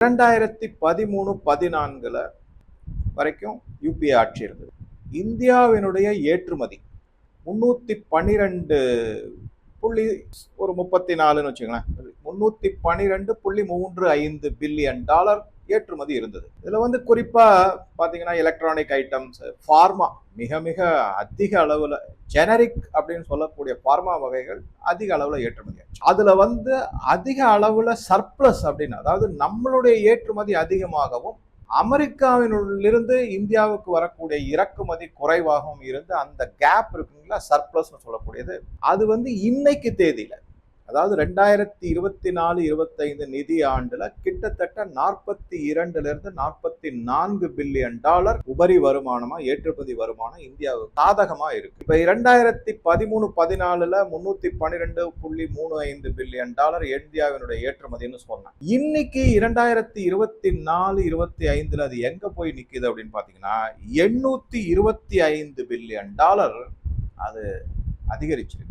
2013-14 வரைக்கும் யூபிஏ ஆட்சி இருந்தது. இந்தியாவினுடைய ஏற்றுமதி 312.34 வச்சுங்களேன், 312.35 பில்லியன் டாலர் ஏற்றுமதி இருந்தது. இதுல குறிப்பா பாத்தீங்கன்னா எலக்ட்ரானிக் ஐட்டம்ஸ், பார்மா மிக மிக அதிக அளவுல, ஜெனரிக் அப்படின்னு சொல்லக்கூடிய பார்மா வகைகள் அதிக அளவுல ஏற்றுமதி ஆச்சு. அதுல அதிக அளவுல சர்ப்ளஸ் அப்படின்னு, அதாவது நம்மளுடைய ஏற்றுமதி அதிகமாகவும் அமெரிக்காவிலிருந்து இந்தியாவுக்கு வரக்கூடிய இறக்குமதி குறைவாகவும் இருந்து அந்த கேப் இருக்குங்களா, சர்ப்ளஸ் சொல்லக்கூடியது, அது இன்னைக்கு தேதியில, அதாவது 2024-25 நிதி ஆண்டுல கிட்டத்தட்ட 42-44 பில்லியன் டாலர் உபரி வருமானமா, ஏற்றுமதி வருமானம் இந்தியாவுக்கு சாதகமா இருக்கு. இப்ப 2013-14 312.35 பில்லியன் டாலர் இந்தியாவினுடைய ஏற்றுமதினு சொன்னாங்க. இன்னைக்கு 2024-25 அது எங்க போய் நிக்குது அப்படின்னு பாத்தீங்கன்னா 825 பில்லியன் டாலர் அது அதிகரிச்சிருக்கு.